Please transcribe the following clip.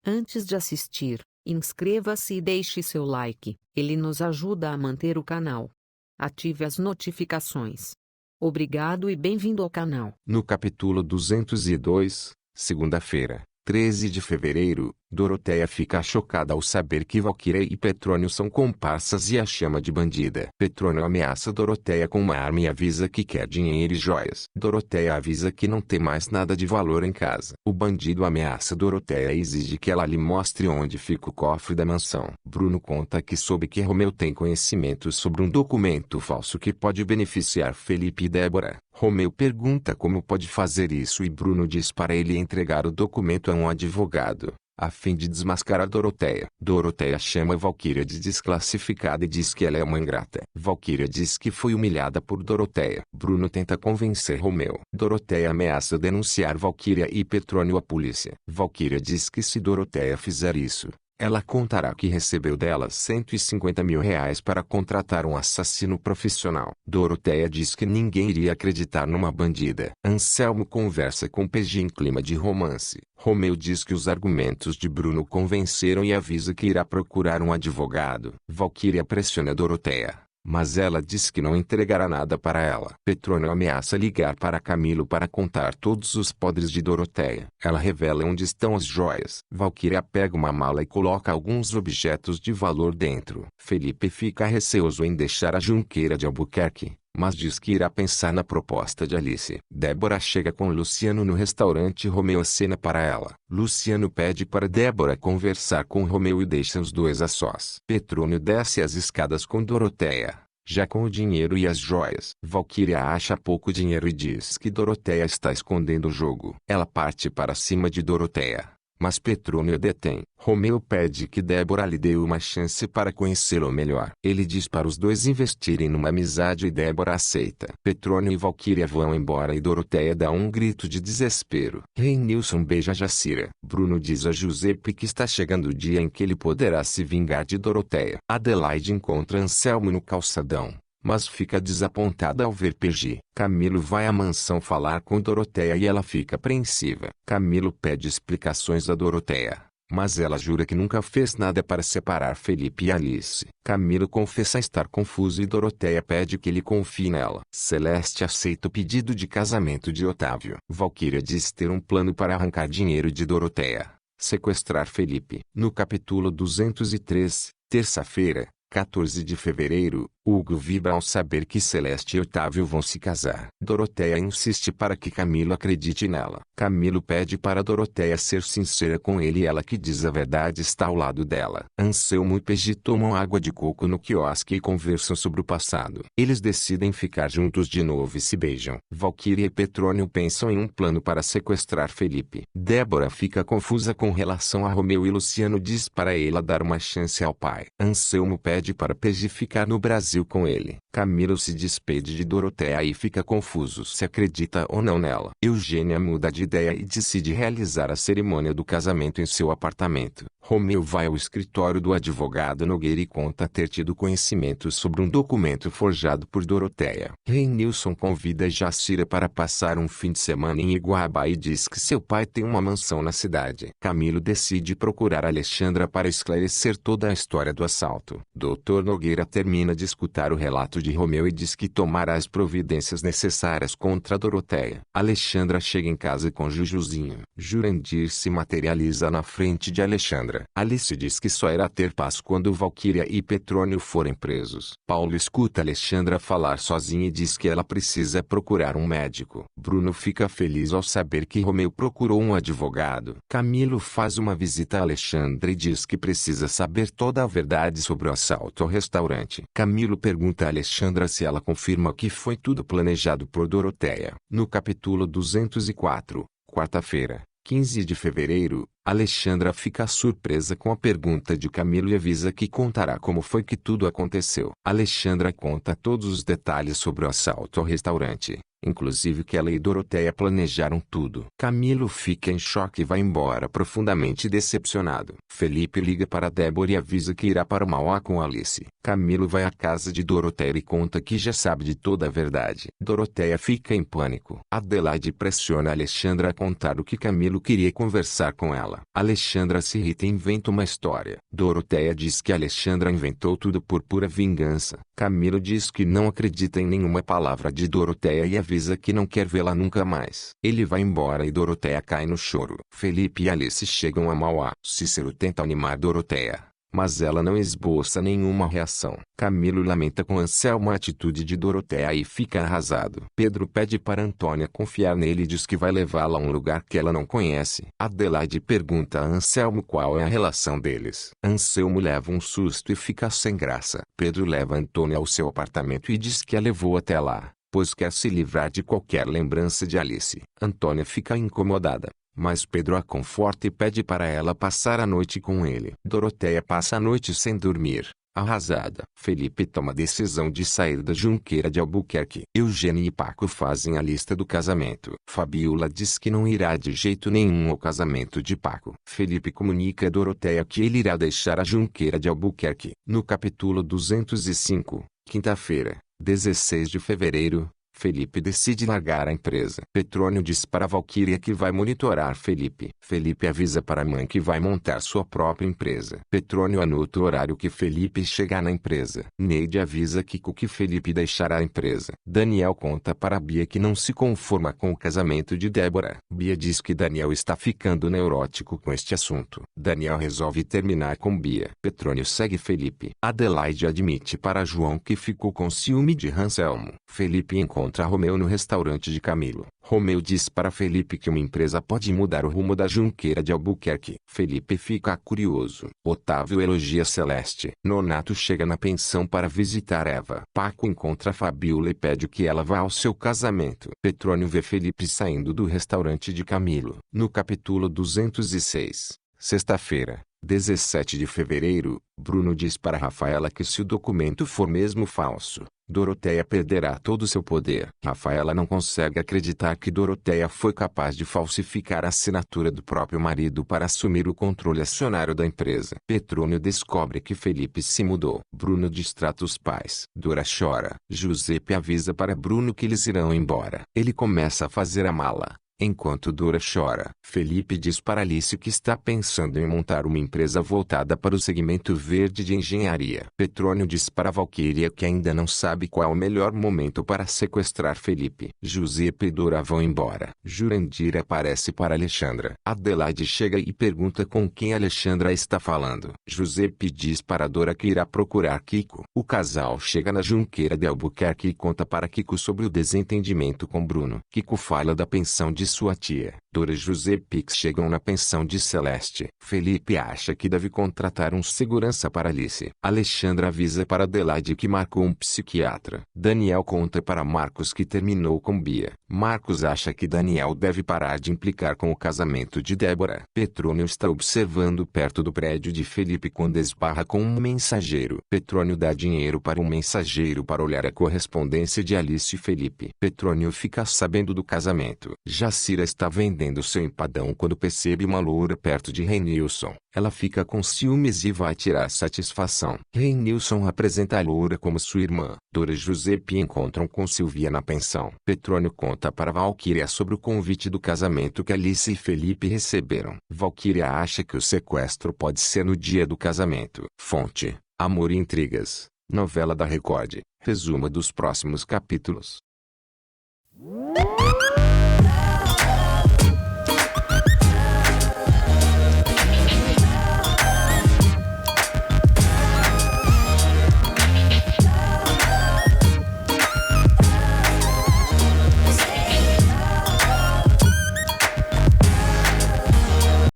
Antes de assistir, inscreva-se e deixe seu like, ele nos ajuda a manter o canal. Ative as notificações. Obrigado e bem-vindo ao canal. No capítulo 202, segunda-feira, 13 de fevereiro, Doroteia fica chocada ao saber que Valquíria e Petrônio são comparsas e a chama de bandida. Petrônio ameaça Doroteia com uma arma e avisa que quer dinheiro e joias. Doroteia avisa que não tem mais nada de valor em casa. O bandido ameaça Doroteia e exige que ela lhe mostre onde fica o cofre da mansão. Bruno conta que soube que Romeu tem conhecimento sobre um documento falso que pode beneficiar Felipe e Débora. Romeu pergunta como pode fazer isso e Bruno diz para ele entregar o documento a um advogado, a fim de desmascarar Doroteia. Doroteia chama Valquíria de desclassificada e diz que ela é uma ingrata. Valquíria diz que foi humilhada por Doroteia. Bruno tenta convencer Romeu. Doroteia ameaça denunciar Valquíria e Petrônio à polícia. Valquíria diz que se Doroteia fizer isso, ela contará que recebeu dela R$ 150.000 para contratar um assassino profissional. Doroteia diz que ninguém iria acreditar numa bandida. Anselmo conversa com PG em clima de romance. Romeu diz que os argumentos de Bruno convenceram e avisa que irá procurar um advogado. Valquíria pressiona Doroteia, mas ela diz que não entregará nada para ela. Petrônio ameaça ligar para Camilo para contar todos os podres de Doroteia. Ela revela onde estão as joias. Valquíria pega uma mala e coloca alguns objetos de valor dentro. Felipe fica receoso em deixar a Junqueira de Albuquerque, mas diz que irá pensar na proposta de Alice. Débora chega com Luciano no restaurante e Romeu acena para ela. Luciano pede para Débora conversar com Romeu e deixa os dois a sós. Petrônio desce as escadas com Doroteia, já com o dinheiro e as joias. Valquíria acha pouco dinheiro e diz que Doroteia está escondendo o jogo. Ela parte para cima de Doroteia, mas Petrônio detém. Romeu pede que Débora lhe dê uma chance para conhecê-lo melhor. Ele diz para os dois investirem numa amizade e Débora aceita. Petrônio e Valquíria vão embora e Doroteia dá um grito de desespero. Reinilson beija Jacira. Bruno diz a Giuseppe que está chegando o dia em que ele poderá se vingar de Doroteia. Adelaide encontra Anselmo no calçadão, mas fica desapontada ao ver PG. Camilo vai à mansão falar com Doroteia e ela fica apreensiva. Camilo pede explicações a Doroteia, mas ela jura que nunca fez nada para separar Felipe e Alice. Camilo confessa estar confuso e Doroteia pede que ele confie nela. Celeste aceita o pedido de casamento de Otávio. Valquíria diz ter um plano para arrancar dinheiro de Doroteia, sequestrar Felipe. No capítulo 203, terça-feira, 14 de fevereiro, Hugo vibra ao saber que Celeste e Otávio vão se casar. Doroteia insiste para que Camilo acredite nela. Camilo pede para Doroteia ser sincera com ele e ela que diz a verdade está ao lado dela. Anselmo e PG tomam água de coco no quiosque e conversam sobre o passado. Eles decidem ficar juntos de novo e se beijam. Valquíria e Petrônio pensam em um plano para sequestrar Felipe. Débora fica confusa com relação a Romeu e Luciano diz para ela dar uma chance ao pai. Anselmo pede para PG ficar no Brasil com ele. Camilo se despede de Doroteia e fica confuso se acredita ou não nela. Eugênia muda de ideia e decide realizar a cerimônia do casamento em seu apartamento. Romeu vai ao escritório do advogado Nogueira e conta ter tido conhecimento sobre um documento forjado por Doroteia. Reinilson convida Jacira para passar um fim de semana em Iguaba e diz que seu pai tem uma mansão na cidade. Camilo decide procurar Alexandra para esclarecer toda a história do assalto. Dr. Nogueira termina de escutar o relato de Romeu e diz que tomará as providências necessárias contra Doroteia. Alexandra chega em casa com Jujuzinho. Jurandir se materializa na frente de Alexandra. Alice diz que só irá ter paz quando Valquíria e Petrônio forem presos. Paulo escuta Alexandra falar sozinha e diz que ela precisa procurar um médico. Bruno fica feliz ao saber que Romeu procurou um advogado. Camilo faz uma visita a Alexandra e diz que precisa saber toda a verdade sobre o assalto ao restaurante. Camilo pergunta a Alexandra se ela confirma que foi tudo planejado por Doroteia. No capítulo 204, quarta-feira, 15 de fevereiro, Alexandra fica surpresa com a pergunta de Camilo e avisa que contará como foi que tudo aconteceu. Alexandra conta todos os detalhes sobre o assalto ao restaurante. inclusive que ela e Doroteia planejaram tudo. Camilo fica em choque e vai embora profundamente decepcionado. Felipe liga para Débora e avisa que irá para Mauá com Alice. Camilo vai à casa de Doroteia e conta que já sabe de toda a verdade. Doroteia fica em pânico. Adelaide pressiona Alexandra a contar o que Camilo queria conversar com ela. Alexandra se irrita e inventa uma história. Doroteia diz que Alexandra inventou tudo por pura vingança. Camilo diz que não acredita em nenhuma palavra de Doroteia e avisa que não quer vê-la nunca mais. Ele vai embora e Doroteia cai no choro. Felipe e Alice chegam a Mauá. Cícero tenta animar Doroteia, mas ela não esboça nenhuma reação. Camilo lamenta com Anselmo a atitude de Doroteia e fica arrasado. Pedro pede para Antônia confiar nele e diz que vai levá-la a um lugar que ela não conhece. Adelaide pergunta a Anselmo qual é a relação deles. Anselmo leva um susto e fica sem graça. Pedro leva Antônia ao seu apartamento e diz que a levou até lá, pois quer se livrar de qualquer lembrança de Alice. Antônia fica incomodada, mas Pedro a conforta e pede para ela passar a noite com ele. Doroteia passa a noite sem dormir, arrasada. Felipe toma a decisão de sair da Junqueira de Albuquerque. Eugênia e Paco fazem a lista do casamento. Fabiola diz que não irá de jeito nenhum ao casamento de Paco. Felipe comunica a Doroteia que ele irá deixar a Junqueira de Albuquerque. No capítulo 205, quinta-feira, 16 de fevereiro, Felipe decide largar a empresa. Petrônio diz para Valquíria que vai monitorar Felipe. Felipe avisa para a mãe que vai montar sua própria empresa. Petrônio anota o horário que Felipe chegar na empresa. Neide avisa Kiko que Felipe deixará a empresa. Daniel conta para Bia que não se conforma com o casamento de Débora. Bia diz que Daniel está ficando neurótico com este assunto. Daniel resolve terminar com Bia. Petrônio segue Felipe. Adelaide admite para João que ficou com ciúme de Anselmo. Felipe encontra Romeu no restaurante de Camilo. Romeu diz para Felipe que uma empresa pode mudar o rumo da Junqueira de Albuquerque. Felipe fica curioso. Otávio elogia Celeste. Nonato chega na pensão para visitar Eva. Paco encontra Fabiola e pede que ela vá ao seu casamento. Petrônio vê Felipe saindo do restaurante de Camilo. No capítulo 206, sexta-feira, 17 de fevereiro, Bruno diz para Rafaela que se o documento for mesmo falso, Doroteia perderá todo o seu poder. Rafaela não consegue acreditar que Doroteia foi capaz de falsificar a assinatura do próprio marido para assumir o controle acionário da empresa. Petrônio descobre que Felipe se mudou. Bruno distrata os pais. Dora chora. Giuseppe avisa para Bruno que eles irão embora. Ele começa a fazer a mala. Enquanto Dora chora, Felipe diz para Alice que está pensando em montar uma empresa voltada para o segmento verde de engenharia. Petrônio diz para Valquíria que ainda não sabe qual é o melhor momento para sequestrar Felipe. Giuseppe e Dora vão embora. Jurandir aparece para Alexandra. Adelaide chega e pergunta com quem Alexandra está falando. Giuseppe diz para Dora que irá procurar Kiko. O casal chega na Junqueira de Albuquerque e conta para Kiko sobre o desentendimento com Bruno. Kiko fala da pensão de sua tia. Dora e Giuseppe chegam na pensão de Celeste. Felipe acha que deve contratar um segurança para Alice. Alexandra avisa para Adelaide que marcou um psiquiatra. Daniel conta para Marcos que terminou com Bia. Marcos acha que Daniel deve parar de implicar com o casamento de Débora. Petrônio está observando perto do prédio de Felipe quando esbarra com um mensageiro. Petrônio dá dinheiro para um mensageiro para olhar a correspondência de Alice e Felipe. Petrônio fica sabendo do casamento. Jacira está vendendo seu empadão quando percebe uma loura perto de Reinilson. Ela fica com ciúmes e vai tirar satisfação. Reinilson apresenta a loura como sua irmã. Dora e Giuseppe encontram com Silvia na pensão. Petrônio conta para Valquíria sobre o convite do casamento que Alice e Felipe receberam. Valquíria acha que o sequestro pode ser no dia do casamento. Fonte: Amor e Intrigas. Novela da Record. Resumo dos próximos capítulos.